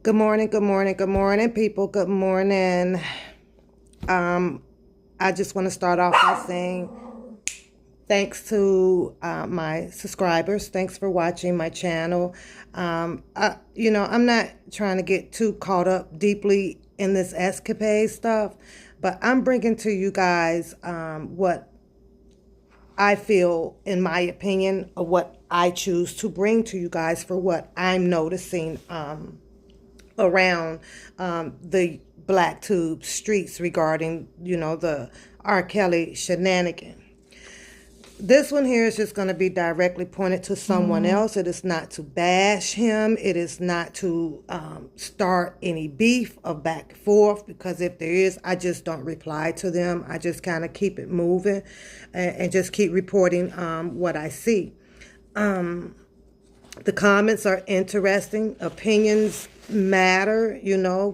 Good morning, good morning, good morning, people. Good morning. I just want to start off by saying thanks to my subscribers. Thanks for watching my channel. I'm not trying to get too caught up deeply in this escapade stuff, but I'm bringing to you guys what I feel, in my opinion, of what I choose to bring to you guys for what I'm noticing around the black tube streets regarding, the R. Kelly shenanigan. This one here is just going to be directly pointed to someone else. It is not to bash him. It is not to start any beef or back and forth, because if there is, I just don't reply to them. I just kind of keep it moving and just keep reporting what I see. The comments are interesting. Opinions matter,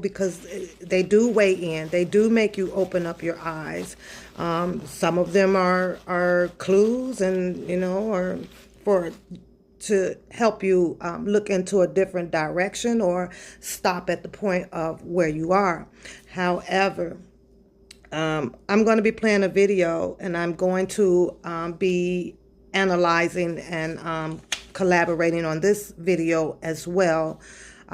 because they do weigh in. They do make you open up your eyes. Some of them are clues, and or to help you look into a different direction or stop at the point of where you are. However, I'm going to be playing a video, and I'm going to be analyzing and collaborating on this video as well.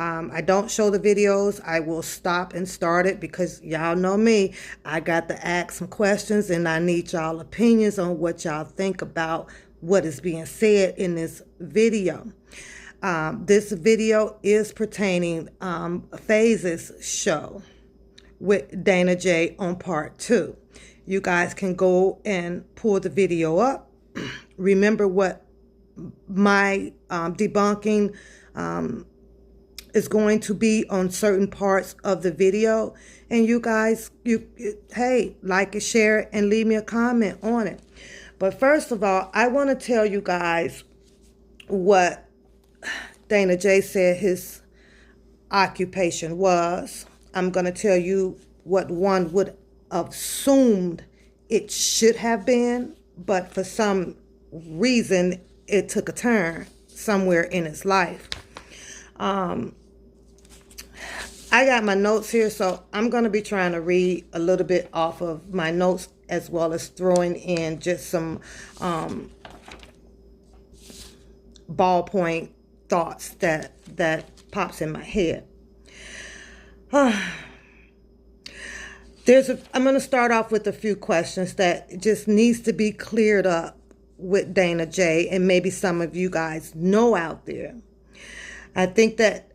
I don't show the videos. I will stop and start it because y'all know me. I got to ask some questions, and I need y'all opinions on what y'all think about what is being said in this video. This video is pertaining Phase's show with Dana J on part 2. You guys can go and pull the video up. Remember what my debunking is going to be on certain parts of the video, and you guys, hey, like and share and leave me a comment on it. But first of all, I want to tell you guys what Dana J said his occupation was. I'm going to tell you what one would have assumed it should have been, but for some reason it took a turn somewhere in his life. I got my notes here, so I'm going to be trying to read a little bit off of my notes, as well as throwing in just some ballpoint thoughts that pops in my head. I'm going to start off with a few questions that just needs to be cleared up with Dana J, and maybe some of you guys know out there.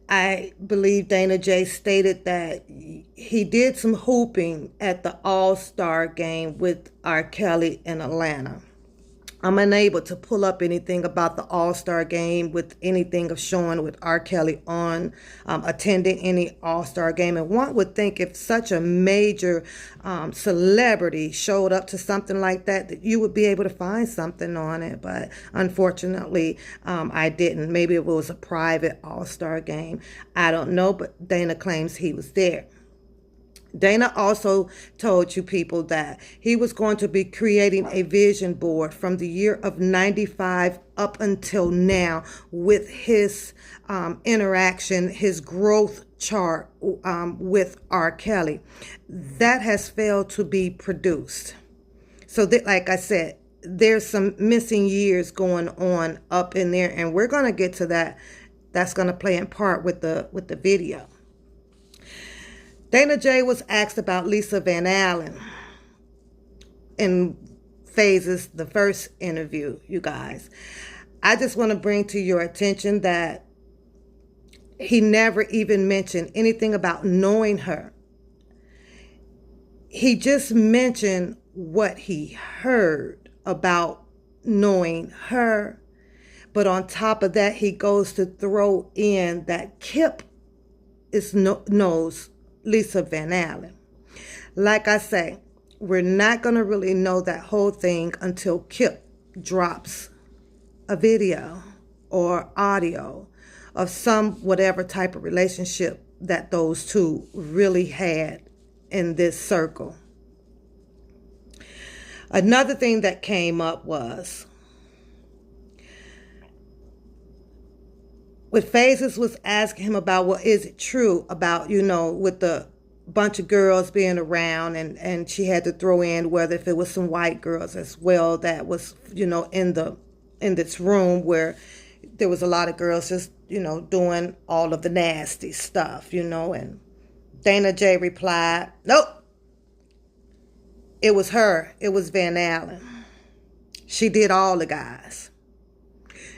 I believe Dana J stated that he did some hooping at the All-Star game with R. Kelly in Atlanta. I'm unable to pull up anything about the All-Star game with anything of showing with R. Kelly on attending any All-Star game. And one would think if such a major celebrity showed up to something like that you would be able to find something on it. But unfortunately, I didn't. Maybe it was a private All-Star game. I don't know, but Dana claims he was there. Dana also told you people that he was going to be creating a vision board from the year of 95 up until now with his interaction, his growth chart with R. Kelly. That has failed to be produced. So that, like I said, there's some missing years going on up in there, and we're going to get to that. That's going to play in part with the video. Dana J was asked about Lisa Van Allen in Phase's the first interview, you guys. I just want to bring to your attention that he never even mentioned anything about knowing her. He just mentioned what he heard about knowing her. But on top of that, he goes to throw in that Kip knows Lisa Van Allen. Like I say, we're not going to really know that whole thing until Kip drops a video or audio of some whatever type of relationship that those two really had in this circle. Another thing that came up was What Phases was asking him about, well, is it true about, with the bunch of girls being around, and she had to throw in whether if it was some white girls as well that was, in this room where there was a lot of girls just, doing all of the nasty stuff, and Dana J replied, nope, it was her. It was Van Allen. She did all the guys.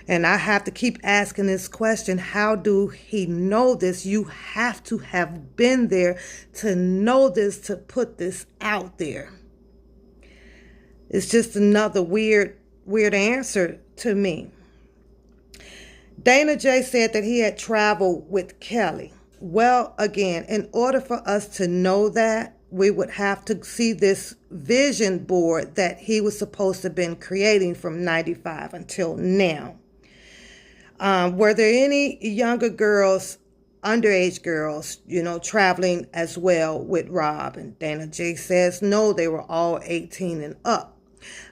And I have to keep asking this question, how do he know this? You have to have been there to know this, to put this out there. It's just another weird answer to me. Dana J said that he had traveled with Kelly. Well, again, in order for us to know that, we would have to see this vision board that he was supposed to have been creating from 95 until now. Were there any younger girls, underage girls, traveling as well with Rob? And Dana J says, no, they were all 18 and up.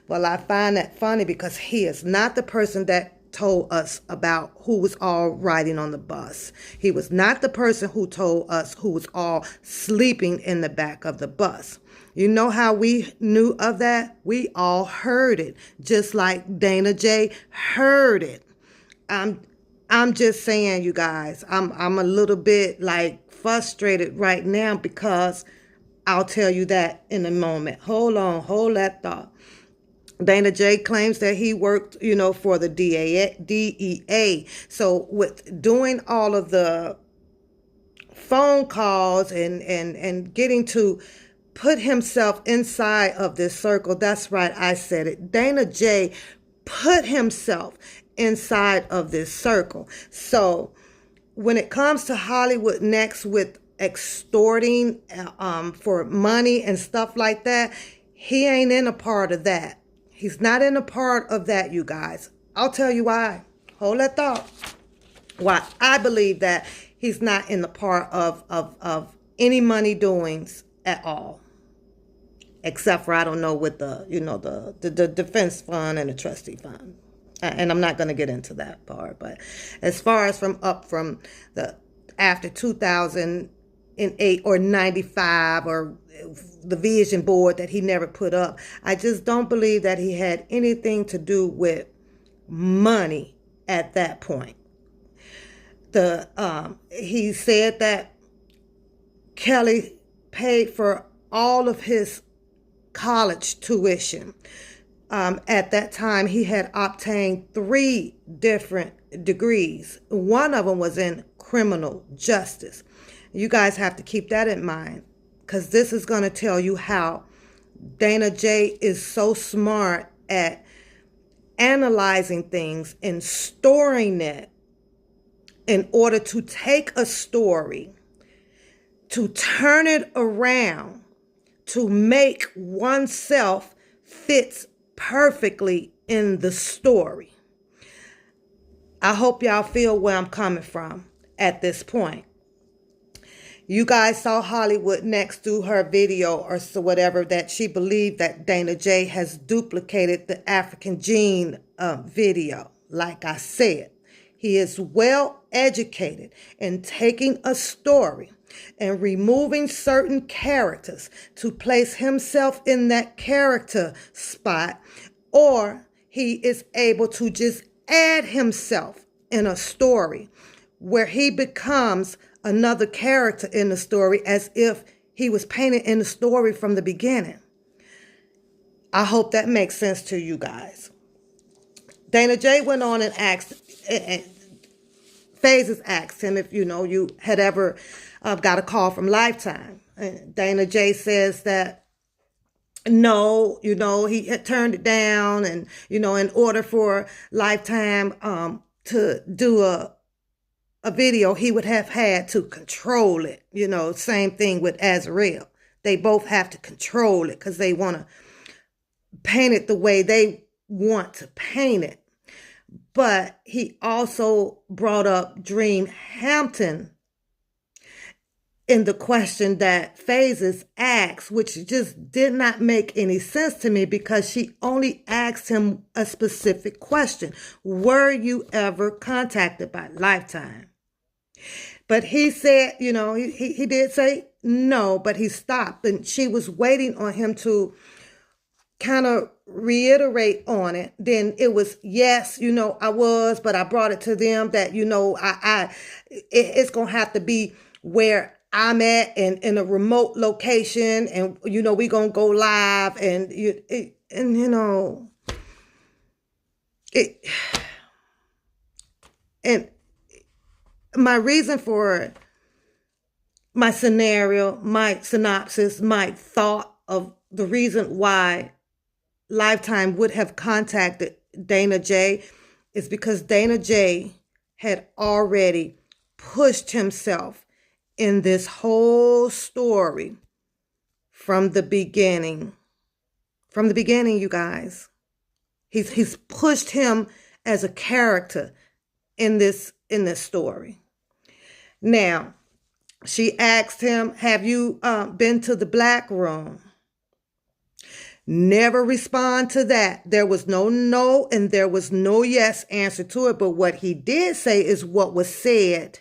Well, I find that funny because he is not the person that told us about who was all riding on the bus. He was not the person who told us who was all sleeping in the back of the bus. You know how we knew of that? We all heard it, just like Dana J heard it. I'm just saying, you guys, I'm a little bit like frustrated right now because I'll tell you that in a moment. Hold on, hold that thought. Dana J claims that he worked, for the DEA. So with doing all of the phone calls and getting to put himself inside of this circle, that's right, I said it. Dana J put himself inside of this circle. So when it comes to Hollywood Next with extorting for money and stuff like that, he ain't in a part of that. He's not in a part of that, you guys. I'll tell you why. Hold that thought. Why I believe that he's not in the part of any money doings at all. Except for, I don't know, with the defense fund and the trustee fund. And I'm not going to get into that part. But as far as from the after 2008 or 95 or the vision board that he never put up, I just don't believe that he had anything to do with money at that point. He said that Kelly paid for all of his college tuition. At that time, he had obtained 3 different degrees. One of them was in criminal justice. You guys have to keep that in mind, because this is going to tell you how Dana J is so smart at analyzing things and storing it in order to take a story, to turn it around, to make oneself fits perfectly in the story. I hope y'all feel where I'm coming from at this point. You guys saw Hollywood Next do her video or so whatever that she believed that Dana J has duplicated the African Gene video. Like I said, he is well educated in taking a story and removing certain characters to place himself in that character spot, or he is able to just add himself in a story where he becomes another character in the story as if he was painted in the story from the beginning. I hope that makes sense to you guys. Dana J went on and asked, Phases asked him if, you had ever got a call from Lifetime. And Dana J says that no, he had turned it down. And, in order for Lifetime to do a video, he would have had to control it. Same thing with Azrael. They both have to control it because they want to paint it the way they want to paint it. But he also brought up Dream Hampton in the question that Phases asked, which just did not make any sense to me because she only asked him a specific question. Were you ever contacted by Lifetime? But he said, he did say no, but he stopped. And she was waiting on him to kind of reiterate on it. Then it was, yes, I was, but I brought it to them that, it's going to have to be where I'm at and in a remote location. And, we going to go live and, it, and my reason for my scenario, my synopsis, my thought of the reason why Lifetime would have contacted Dana J is because Dana J had already pushed himself in this whole story from the beginning. From the beginning, you guys. He's pushed him as a character in this story. Now, she asked him, have you been to the black room? Never respond to that. There was no and there was no yes answer to it. But what he did say is what was said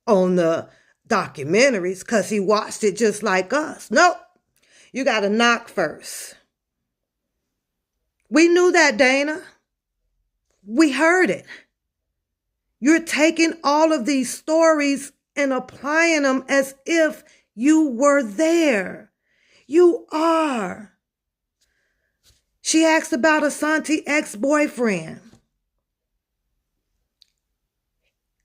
on the documentaries because he watched it just like us. Nope. You got to knock first. We knew that, Dana. We heard it. You're taking all of these stories and applying them as if you were there. You are. She asked about Asante ex-boyfriend.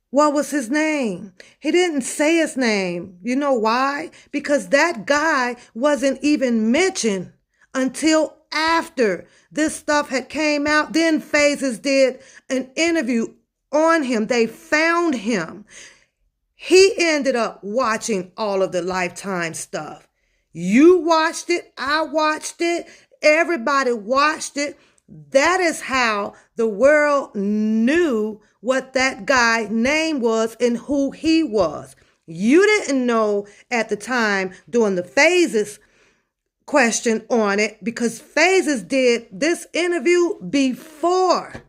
What was his name? He didn't say his name. You know why? Because that guy wasn't even mentioned until after this stuff had came out. Then Phases did an interview on him. They found him. He ended up watching all of the Lifetime stuff. You watched it. I watched it. Everybody watched it. That is how the world knew what that guy's name was and who he was. You didn't know at the time doing the Phases question on it because Phases did this interview before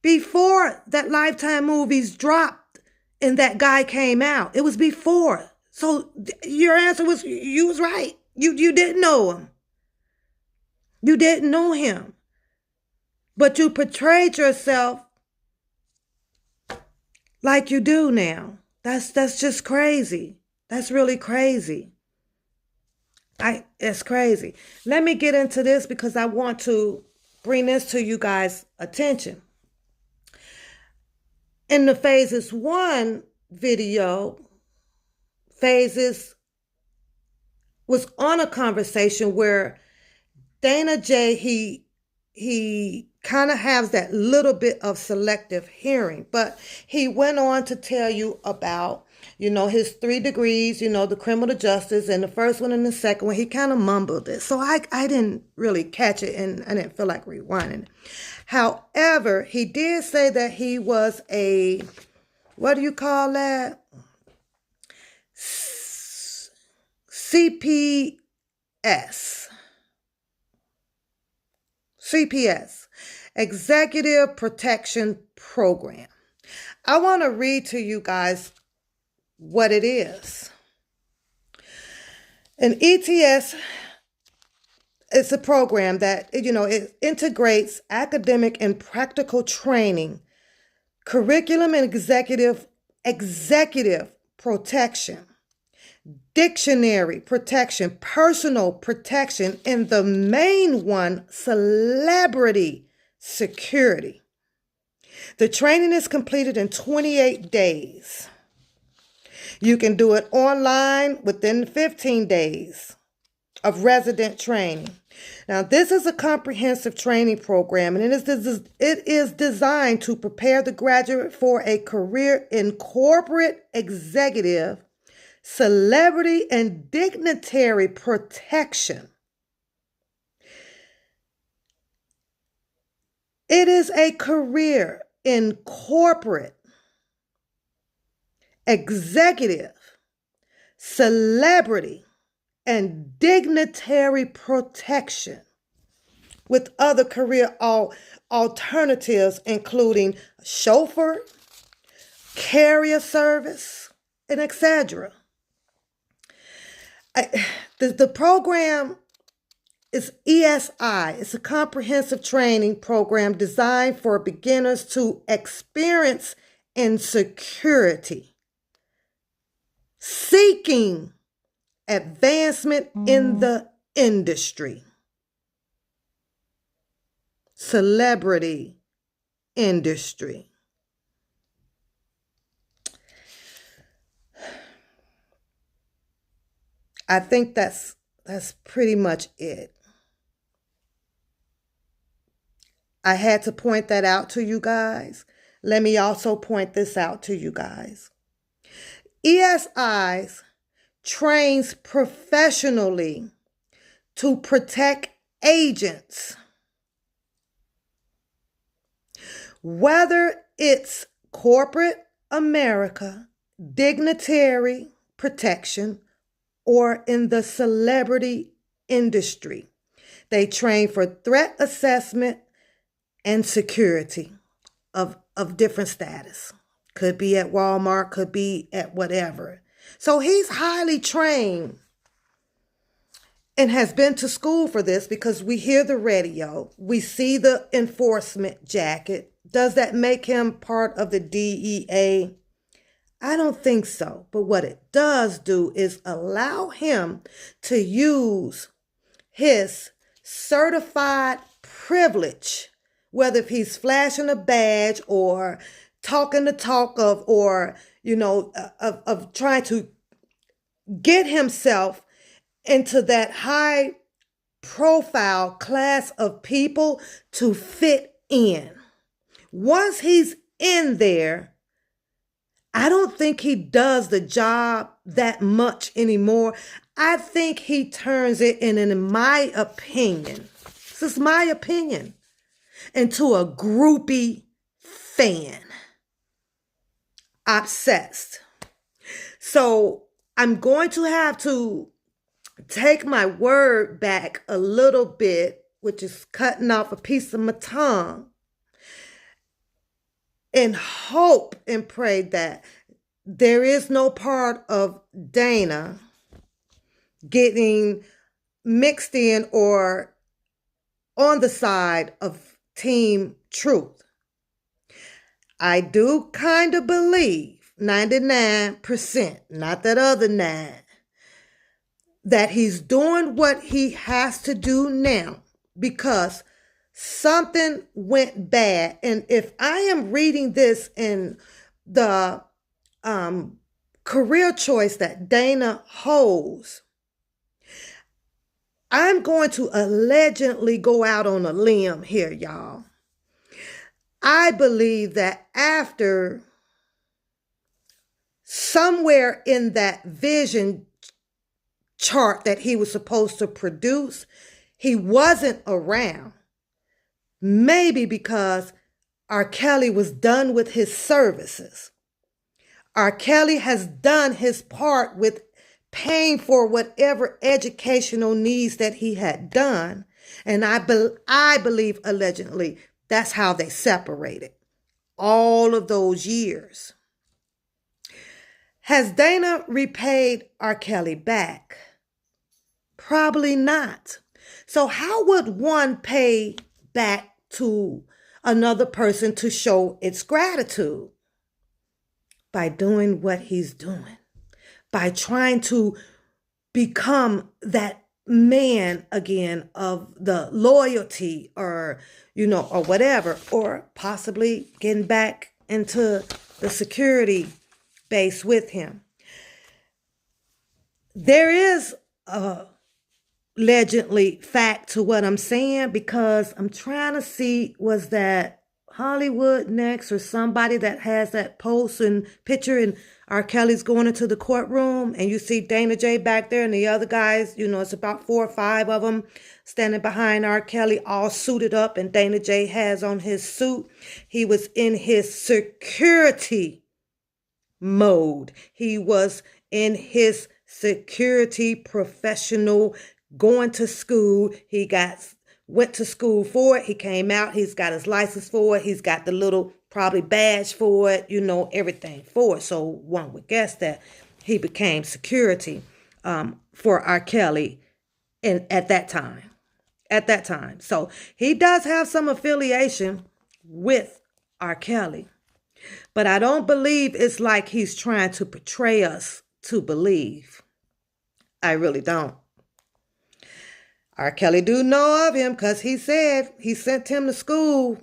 that Lifetime movies dropped and that guy came out. It was before. So your answer was, you was right. You didn't know him. You didn't know him. But you portrayed yourself like you do now. That's just crazy. That's really crazy. It's crazy. Let me get into this because I want to bring this to you guys' attention. In the Phases 1 video, Phases was on a conversation where Dana J, he kind of has that little bit of selective hearing, but he went on to tell you about, his 3 degrees, the criminal justice, and the first one and the second one. He kind of mumbled it. So I didn't really catch it, and I didn't feel like rewinding it. However, he did say that he was a, what do you call that? CPS, Executive Protection Program. I want to read to you guys what it is. An ETS is a program that, it integrates academic and practical training, curriculum and executive protection, dictionary protection, personal protection, and the main one, celebrity security. The training is completed in 28 days. You can do it online within 15 days of resident training. Now, this is a comprehensive training program, and it is designed to prepare the graduate for a career in corporate executive, celebrity, and dignitary protection. It is a career in corporate, executive, celebrity and dignitary protection with other career alternatives, including chauffeur, carrier service, and etc. The program is ESI. It's a comprehensive training program designed for beginners to experience insecurity, seeking advancement in the industry, celebrity industry. I think that's pretty much it. I had to point that out to you guys. Let me also point this out to you guys. ESIs trains professionally to protect agents, whether it's corporate America, dignitary protection, or in the celebrity industry. They train for threat assessment and security of different status. Could be at Walmart, could be at whatever. So he's highly trained and has been to school for this, because we hear the radio, we see the enforcement jacket. Does that make him part of the DEA? I don't think so. But what it does do is allow him to use his certified privilege, whether if he's flashing a badge or talking the talk of, or, of trying to get himself into that high profile class of people to fit in. Once he's in there, I don't think he does the job that much anymore. I think he turns it, in my opinion, this is my opinion, into a groupie fan. Obsessed. So I'm going to have to take my word back a little bit, which is cutting off a piece of my tongue, and hope and pray that there is no part of Dana getting mixed in or on the side of Team Truth. I do kind of believe 99%, not that other 9%, that he's doing what he has to do now because something went bad. And if I am reading this in the career choice that Dana holds, I'm going to allegedly go out on a limb here, y'all. I believe that after somewhere in that vision chart that he was supposed to produce, he wasn't around. Maybe because R. Kelly was done with his services. R. Kelly has done his part with paying for whatever educational needs that he had done. And I believe allegedly that's how they separated all of those years. Has Dana repaid R. Kelly back? Probably not. So how would one pay back to another person to show its gratitude? By doing what he's doing. By trying to become that man again of the loyalty or whatever, or possibly getting back into the security base with him. There is a allegedly fact to what I'm saying, because I'm trying to see, was that Hollywood Next or somebody that has that post and picture, and R. Kelly's going into the courtroom and you see Dana J back there and the other guys, it's about 4 or 5 of them standing behind R. Kelly, all suited up, and Dana J has on his suit. He was in his security mode. He was in his security professional, going to school. Went to school for it. He came out. He's got his license for it. He's got the little probably badge for it, everything for it. So one would guess that he became security for R. Kelly at that time. At that time. So he does have some affiliation with R. Kelly. But I don't believe it's like he's trying to portray us to believe. I really don't. R. Kelly do know of him because he said he sent him to school,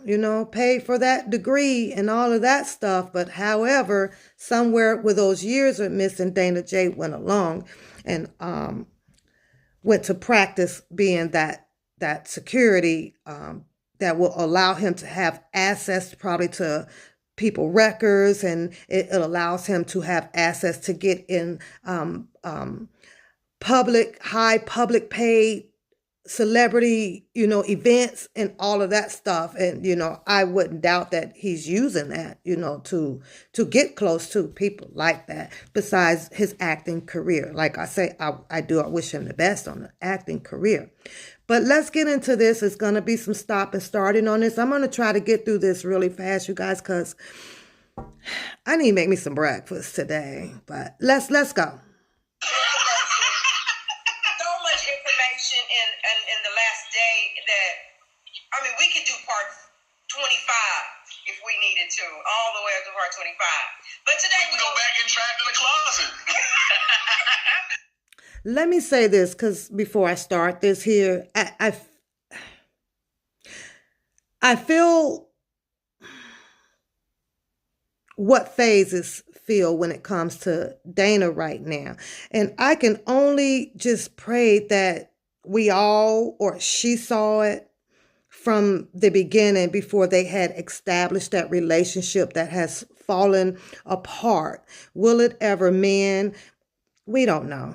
paid for that degree and all of that stuff. But however, somewhere where those years are missing, Dana J went along and went to practice being that security that will allow him to have access probably to people records, and it allows him to have access to get in high public paid celebrity, events and all of that stuff. And, I wouldn't doubt that he's using that, to get close to people like that, besides his acting career. Like I say, I wish him the best on the acting career. But let's get into this. It's going to be some stop and starting on this. I'm going to try to get through this really fast, you guys, because I need to make me some breakfast today. But let's go. In the last day that, we could do part 25 if we needed to, all the way up to part 25. But today we go back and trap in the closet. Let me say this, because before I start this here, I feel what phases feel when it comes to Dana right now. And I can only just pray that we all, or she saw it from the beginning before they had established that relationship that has fallen apart. Will it ever mend? We don't know.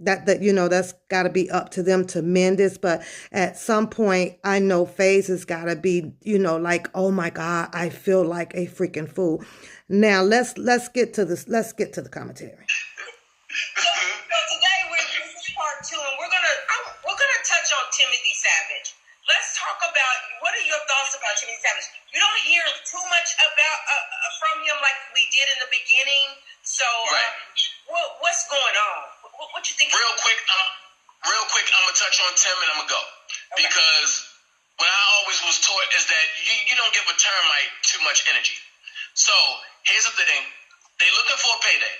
That's got to be up to them to mend this. But at some point, I know phases got to be, like, oh my God, I feel like a freaking fool. Now let's get to this. Let's get to the commentary. So today this is part 2, and we're gonna touch on Timothy Savage. Let's talk about, what are your thoughts about Timothy Savage? You don't hear too much about from him like we did in the beginning. So what's going on? What you think? Real quick, I'm gonna touch on Tim and I'm gonna go. Okay. Because what I always was taught is that you don't give a termite too much energy. So here's the thing: they looking for a payday.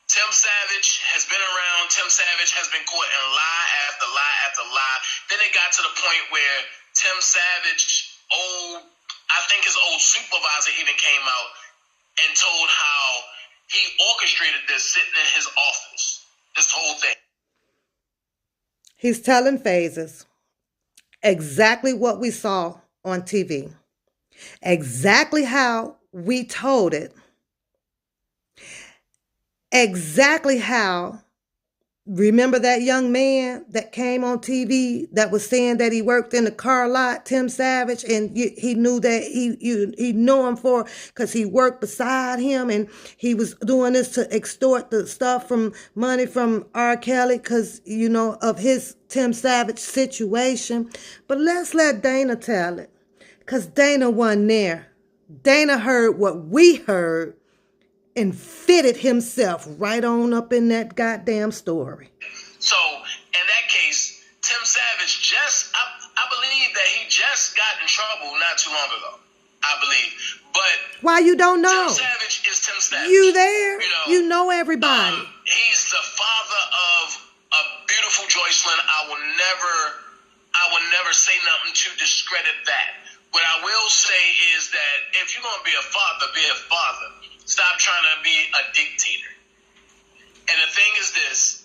Tim Savage has been around. Tim Savage has been caught in lie after lie after lie. Then it got to the point where Tim Savage, I think his old supervisor even came out and told how he orchestrated this sitting in his office. This whole thing. He's telling phases exactly what we saw on TV, exactly how we told it, exactly how. Remember that young man that came on TV that was saying that he worked in the car lot, Tim Savage, and he knew that he knew him because he worked beside him, and he was doing this to extort the stuff from money from R. Kelly because, of his Tim Savage situation. But let's let Dana tell it, because Dana wasn't there. Dana heard what we heard and fitted himself right on up in that goddamn story. So, in that case, Tim Savage I believe that he just got in trouble not too long ago. I believe. But why you don't know? Tim Savage is Tim Savage. You there? You know everybody. He's the father of a beautiful Joycelyn. I will never say nothing to discredit that. What I will say is that if you're going to be a father, be a father. Stop trying to be a dictator. And the thing is this.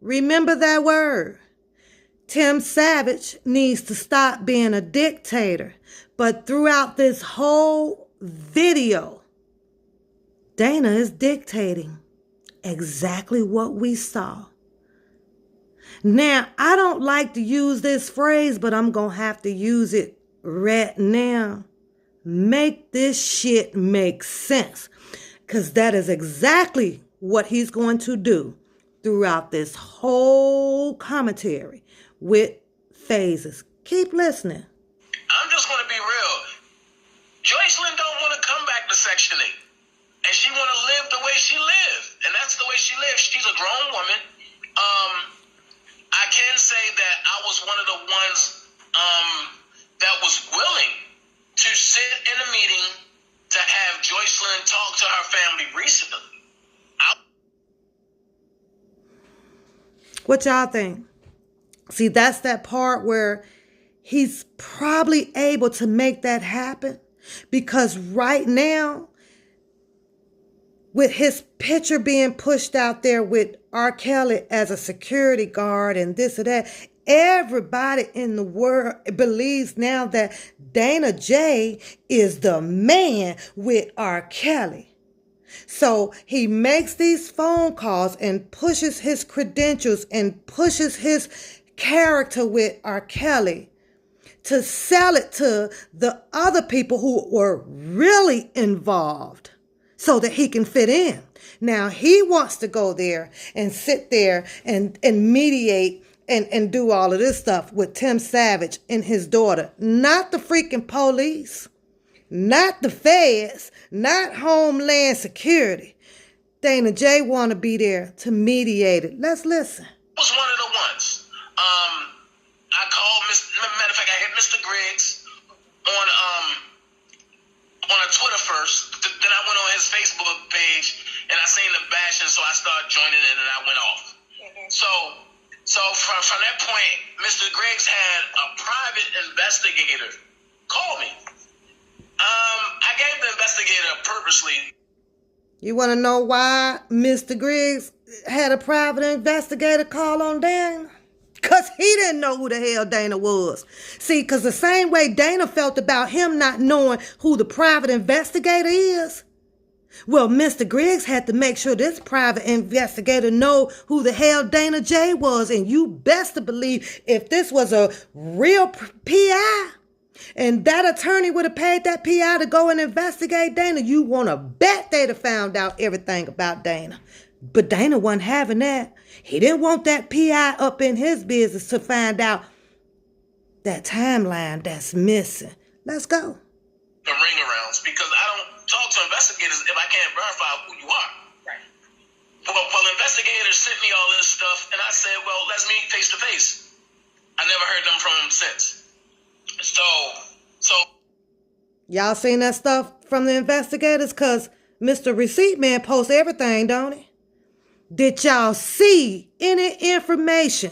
Remember that word. Tim Savage needs to stop being a dictator. But throughout this whole video, Dana is dictating exactly what we saw. Now, I don't like to use this phrase, but I'm going to have to use it right now. Make this shit make sense. Because that is exactly what he's going to do. throughout this whole commentary with phases. Keep listening. I'm just going to be real. Joycelyn don't want to come back to Section 8. And she want to live the way she lived. And that's the way she lives. She's a grown woman. I can say that I was one of the ones that was willing to sit in a meeting to have Joycelyn talk to her family recently. What y'all think? See, that's that part where he's probably able to make that happen, because right now, with his picture being pushed out there with R. Kelly as a security guard and this or that, everybody in the world believes now that Dana J is the man with R. Kelly. So he makes these phone calls and pushes his credentials and pushes his character with R. Kelly to sell it to the other people who were really involved so that he can fit in. Now he wants to go there and sit there and mediate and do all of this stuff with Tim Savage and his daughter, not the freaking police. Not the feds, not Homeland Security. Dana J want to be there to mediate it. Let's listen. I was one of the ones. I called, matter of fact, I hit Mr. Griggs on a Twitter first. Then I went on his Facebook page and I seen the bashing, so I started joining it and I went off. So from that point, Mr. Griggs had a private investigator call me. I gave the investigator purposely. You want to know why Mr. Griggs had a private investigator call on Dana? Because he didn't know who the hell Dana was. See, because the same way Dana felt about him not knowing who the private investigator is, well, Mr. Griggs had to make sure this private investigator know who the hell Dana J was. And you best to believe if this was a real PI, and that attorney would have paid that PI to go and investigate Dana, you want to bet they'd have found out everything about Dana. But Dana wasn't having that. He didn't want that PI up in his business to find out that timeline that's missing. Let's go. The ring arounds, because I don't talk to investigators if I can't verify who you are. Right. Well, investigators sent me all this stuff, and I said, well, let's meet face to face. I never heard them from them since. So y'all seen that stuff from the investigators? Because Mr. Receipt Man posts everything, don't he? Did y'all see any information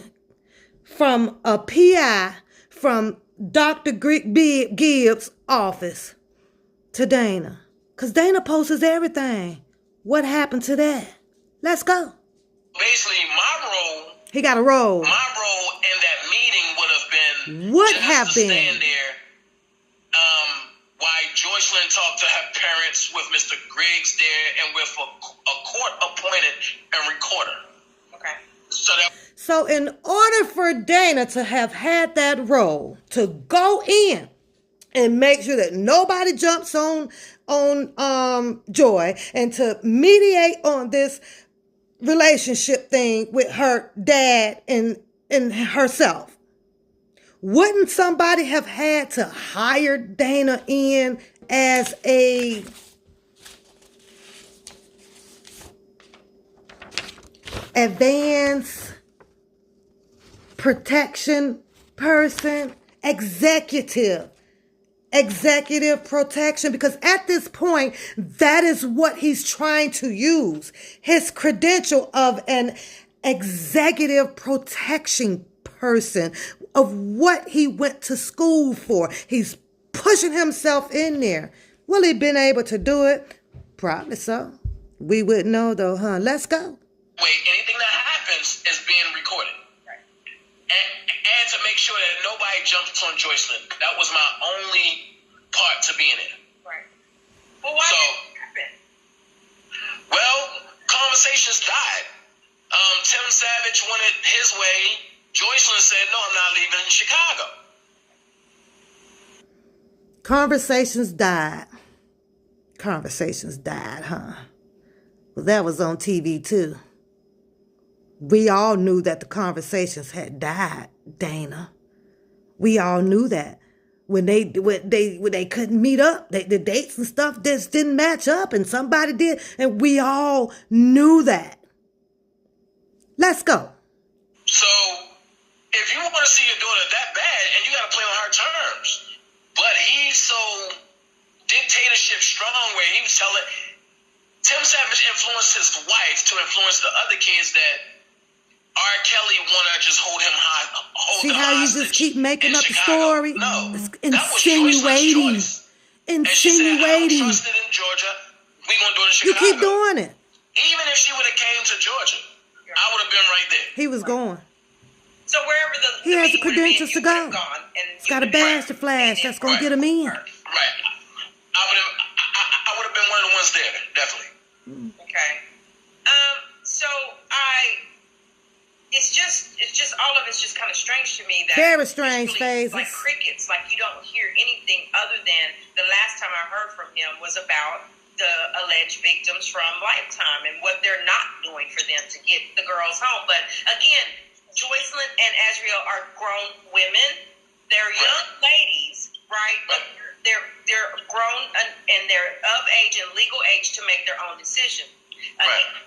from a PI from Dr. Gibbs' office to Dana? Because Dana posts everything. What happened to that? Let's go. Basically, my role... He got a role. My role in that meeting would have been... Would have been. Stand there while Joycelyn talked to her parents with Mr. Griggs there and with a court-appointed and recorder. Okay. So in order for Dana to have had that role, to go in and make sure that nobody jumps on Joy, and to mediate on this relationship thing with her dad and herself, wouldn't somebody have had to hire Dana in as a advanced protection person, executive protection? Because at this point, that is what he's trying to use. His credential of an executive protection person, of what he went to school for. He's pushing himself in there. Will he been able to do it? Probably so. We wouldn't know though, huh? Let's go. Wait, anything that happens is being recorded. Right. And to make sure that nobody jumps on Joycelyn. That was my only part to being in. Right. Well, why did it happen? Well, conversations died. Tim Savage wanted his way. Joycelyn said, no, I'm not leaving Chicago. Conversations died, huh? Well, that was on TV too. We all knew that the conversations had died, Dana. We all knew that. When they couldn't meet up, the dates and stuff just didn't match up, and somebody did, and we all knew that. Let's go. So, if you want to see your daughter that bad, and you got to play on her terms, but he's so dictatorship strong where he was telling Tim Savage influenced his wife to influence the other kids that R. Kelly want to just hold him high. See how you just keep making up the story? No, It's that was insinuating. choice. And she said, I don't Insinuating. trust it in Georgia. We gonna do it in You Chicago. keep doing it. Even if she would have came to Georgia, I would have been right there. He was going. So wherever He has the meeting would've been, credentials to you go. would've gone, and He's got a badge to flash. That's gonna get him in. Right. I would have been one of the ones there, definitely. Okay. It's just all of it's just kind of strange to me that Very strange it's phases. like crickets, like you don't hear anything other than the last time I heard from him was about the alleged victims from Lifetime and what they're not doing for them to get the girls home. But again, Joycelyn and Azriel are grown women. They're young ladies, right? But they're grown and they're of age and legal age to make their own decision.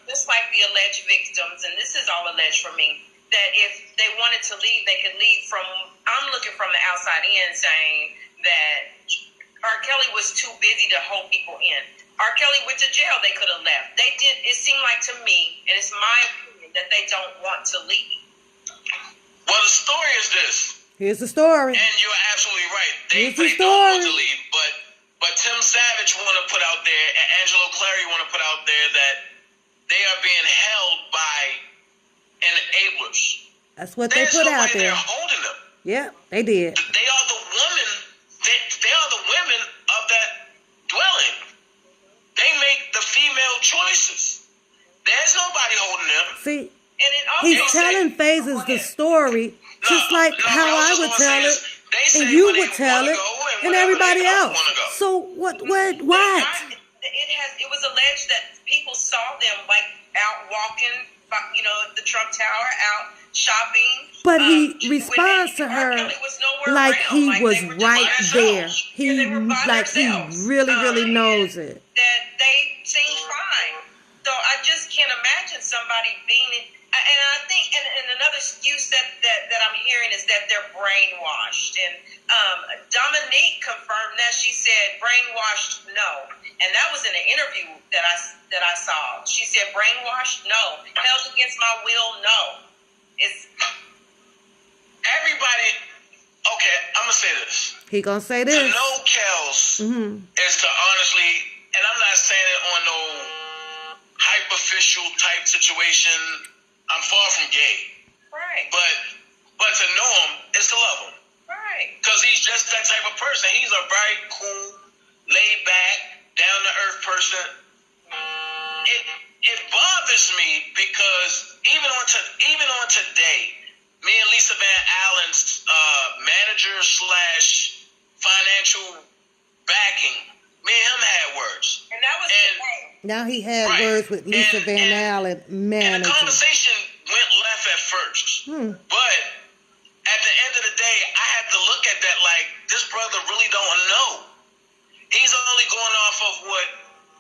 Just like the alleged victims, and this is all alleged for me, that if they wanted to leave, they could leave from, I'm looking from the outside in saying that R. Kelly was too busy to hold people in. R. Kelly went to jail, they could have left. They did, it seemed like to me, and it's my opinion, that they don't want to leave. Well, the story is this. Here's the story. And you're absolutely right. They Here's the don't want story. to leave, but Tim Savage want to put out there, and Angelo Clary want to put out there that they are being held by enablers. That's what they put out there. They're holding them. Yeah, they did. They are the women. They are the women of that dwelling. They make the female choices. There's nobody holding them. See, And it also he's telling phases the story just like how I would tell it, and you would tell it, and everybody else. So what? It was alleged that people saw them like out walking, the Trump Tower, out shopping. But he responds to her like he was right there. He really knows it. That they seem fine. So I just can't imagine somebody being. And I think, and another excuse that I'm hearing is that they're brainwashed. And Dominique confirmed that. She said, brainwashed, no. And that was in an interview that I saw. She said, brainwashed, no. Held against my will, no. It's everybody. Okay, I'm gonna say this. He gonna say this. To know Kels is to honestly, and I'm not saying it on no hyperficial type situation. I'm far from gay. right. But to know him is to love him. Right. Because he's just that type of person. He's a very cool, laid back, down to earth person. It bothers me because even on today, me and Lisa Van Allen's manager / financial backing, me and him had words. And that was today. Now he had words with Lisa Van Allen, And manager. the conversation went left at first. But at the end of the day, I had to look at that like, this brother really don't know. He's only going off of what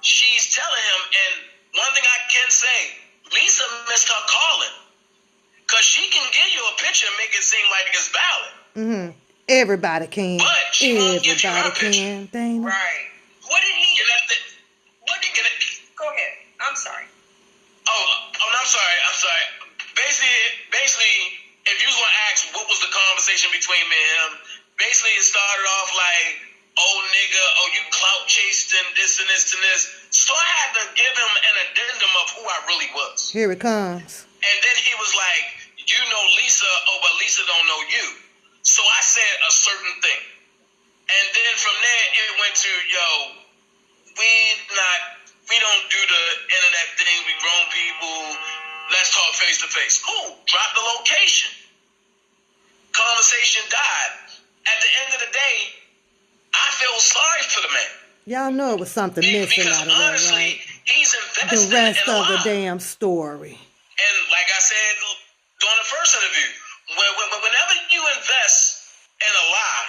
she's telling him. And one thing I can say, Lisa missed her calling. Because she can give you a picture and make it seem like it's valid. Everybody can. But she won't give you her Everybody can. Dana. Right. What did he? Go ahead. I'm sorry. I'm sorry. Basically, if you was gonna ask what was the conversation between me and him, basically it started off like, oh nigga, oh you clout chased and this and this and this. So I had to give him an addendum of who I really was. Here it comes. And then he was like, you know Lisa, but Lisa don't know you. So I said a certain thing. And then from there it went to, we don't do the internet thing, we grown people, let's talk face to face. Cool, drop the location. Conversation died. At the end of the day, I feel sorry for the man. Y'all know it was something missing because out of that, honestly, right? he's invested The rest in a of the lot. damn story. And like like I said during the first interview, whenever you invest in a lie,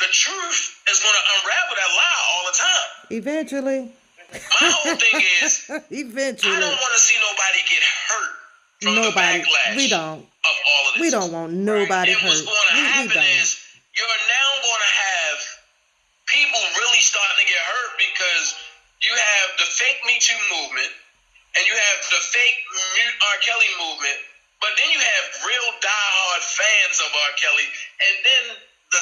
the truth is going to unravel that lie all the time. Eventually. My whole thing is, eventually. I don't want to see nobody get hurt from the backlash we don't. of all of this. We don't want nobody and hurt. What's going to happen is you're now going to have people really starting to get hurt because you have the fake Me Too movement and you have the fake Mute R. Kelly movement, but then you have real diehard fans of R. Kelly, and then the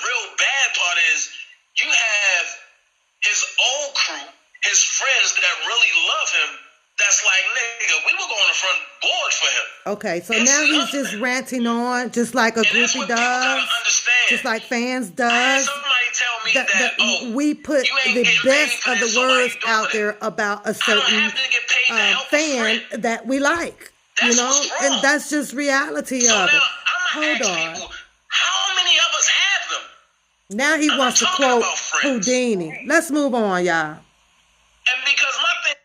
real bad part is you have his old crew, his friends that really love him. That's like, nigga, we will go on the front board for him. Okay, so now he's just ranting on, just like a groupie does, just like fans does. Somebody tell me we put the best of the words out there about a certain fan that we like, you know, and that's just reality of it. Hold on. People, how many of us have them? Now he wants to quote Houdini. Let's move on, y'all. And because my thing.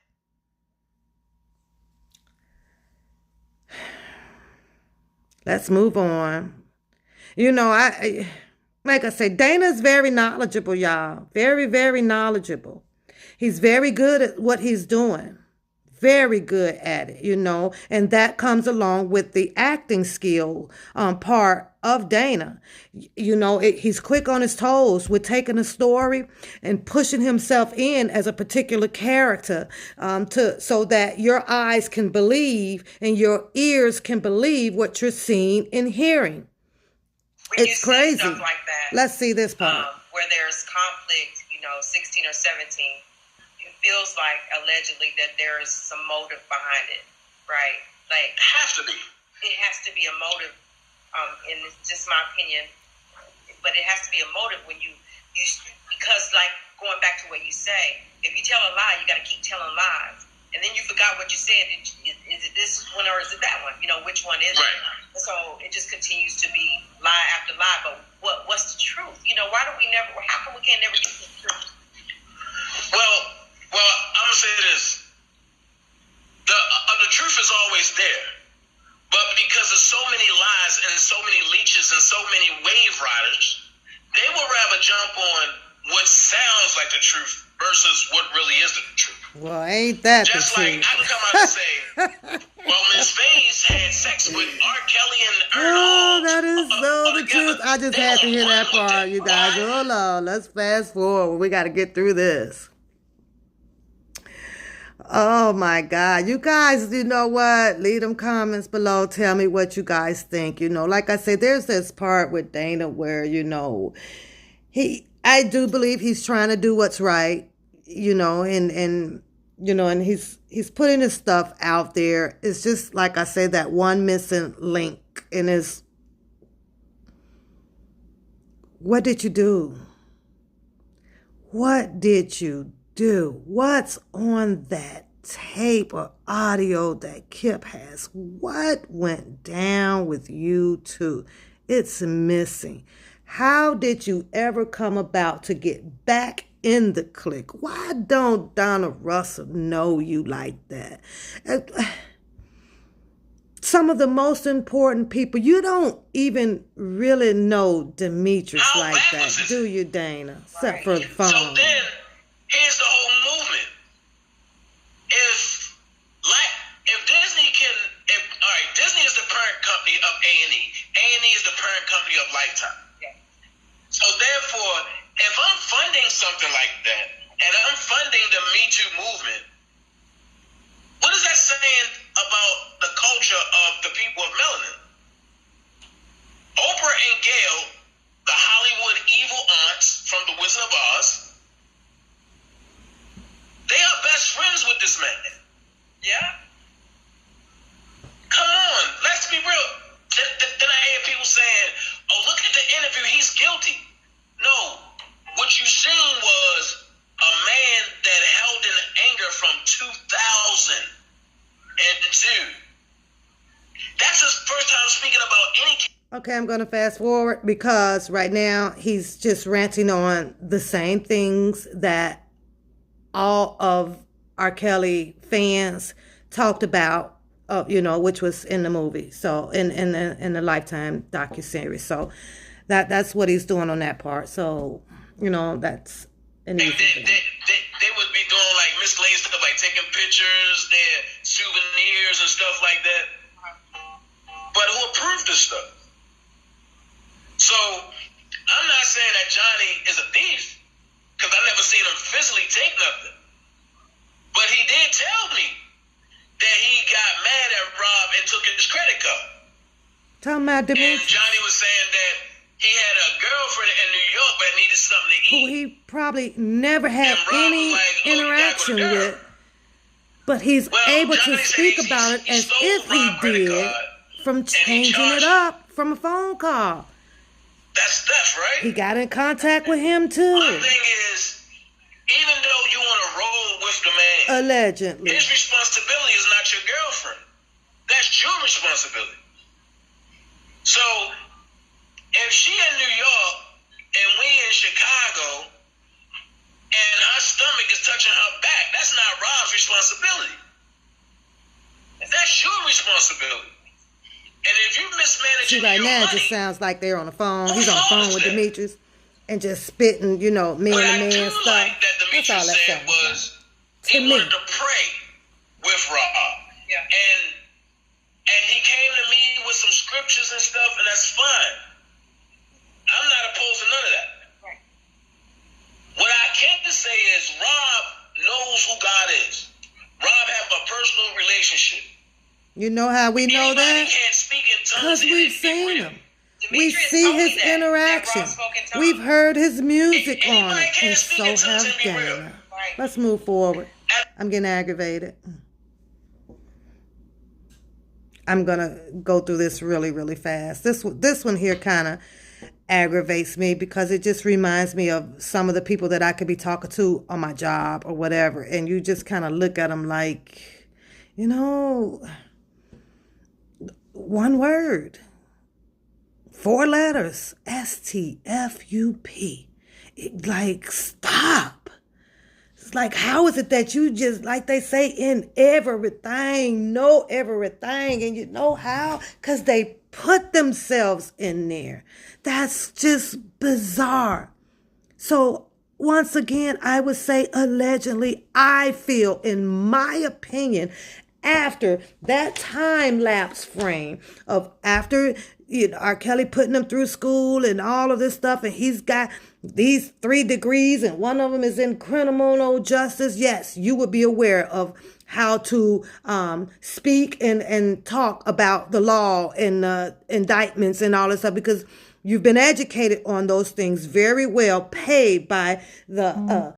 Let's move on. You know, like I said, Dana's very knowledgeable, y'all. Very, very knowledgeable. He's very good at what he's doing. Very good at it, you know. And that comes along with the acting skill part of Dana. You know, he's quick on his toes with taking a story and pushing himself in as a particular character so that your eyes can believe and your ears can believe what you're seeing and hearing. It's crazy. Stuff like that, let's see this part. Where there's conflict, 16 or 17. It feels like allegedly that there is some motive behind it, right? Like, have to be. It has to be a motive. And it's just my opinion, but it has to be a motive when you because like going back to what you say, if you tell a lie, you got to keep telling lies, and then you forgot what you said. Is it this one or is it that one? Which one is it? So it just continues to be lie after lie. But what's the truth? Why do we never? How come we can't never get to the truth? Well, I'm gonna say this: the truth is always there. But because there's so many lies and so many leeches and so many wave riders, they would rather jump on what sounds like the truth versus what really is the truth. Well, ain't that just the like truth? I can come out and say, well, Miss Faze had sex with R. Kelly and Earl. Oh, that is so the truth. I just had to hear that part, you guys. Hold on. Let's fast forward. We got to get through this. Oh my God. You guys, you know what? Leave them comments below. Tell me what you guys think. Like I said, there's this part with Dana where, I do believe he's trying to do what's right, and he's putting his stuff out there. It's just, like I said, that one missing link in his, what did you do? What did you do? What's on that tape or audio that Kip has? What went down with you two? It's missing. How did you ever come about to get back in the clique? Why don't Donna Russell know you like that? Some of the most important people, you don't even really know Demetrius like that, do you, Dana? Except for the phone. So then, here's the whole movement. If Disney Disney is the parent company of A&E. A&E is the parent company of Lifetime. Yeah. So therefore, if I'm funding something like that, and I'm funding the Me Too movement, what is that saying about the culture of the people of melanin? Oprah and Gail, the Hollywood evil aunts from The Wizard of Oz, they are best friends with this man. Yeah? Come on, let's be real. Then I hear people saying, oh, look at the interview, he's guilty. No, what you seen was a man that held in anger from 2002. That's his first time speaking about any. Okay, I'm going to fast forward because right now he's just ranting on the same things that all of R. Kelly fans talked about which was in the movie. So in the Lifetime docuseries. So that's what he's doing on that part. So that's an easy thing. They would be doing like miscellaneous stuff, like taking pictures, their souvenirs and stuff like that. But who approved this stuff? So I'm not saying that Johnny is a thief, because I never seen him physically take nothing. But he did tell me that he got mad at Rob and took his credit card. Talking about And Johnny was saying that he had a girlfriend in New York but needed something to eat. who he probably never had any interaction with, but he's able to speak about it as if he did, from changing it up from a phone call. That's theft, right? He got in contact with him too. My thing is, even though you want to roll with the man, Allegedly. his responsibility is not your girlfriend. That's your responsibility. So, if she in New York and we in Chicago and her stomach is touching her back, that's not Rob's responsibility. That's your responsibility. And if you mismanage See, right your now money, it just sounds like they're on the phone. Who He's on the phone knows with that? Demetrius and just spitting, what I man-to-man do stuff. like that That's Demetrius all that said sounds was like. To he me. wanted to pray with Rob. Yeah. And he came to me with some scriptures and stuff, and that's fine. I'm not opposed to none of that. Right. What I can say is Rob knows who God is. Rob have a personal relationship. You know how we know Anybody that? can't speak in tongues. Because and we've it be seen real. him. We Demetrius see told me his that interaction. Rob spoke in tongues. We've heard his music on Anybody it. can't And speak so in tongues have and be real. Dana. Right. Let's move forward. I'm getting aggravated. I'm going to go through this really, really fast. This one here kind of aggravates me because it just reminds me of some of the people that I could be talking to on my job or whatever. And you just kind of look at them like, one word, 4 letters, STFUP. Like, stop. It's like, how is it that you just, like they say, in everything, know everything, and you know how? Because they put themselves in there. That's just bizarre. So, once again, I would say allegedly, I feel, in my opinion, after that time lapse frame of after R. Kelly putting him through school and all of this stuff, and he's got these 3 degrees and one of them is in criminal justice, yes, you would be aware of how to speak and talk about the law and indictments and all this stuff, because you've been educated on those things very well, paid by the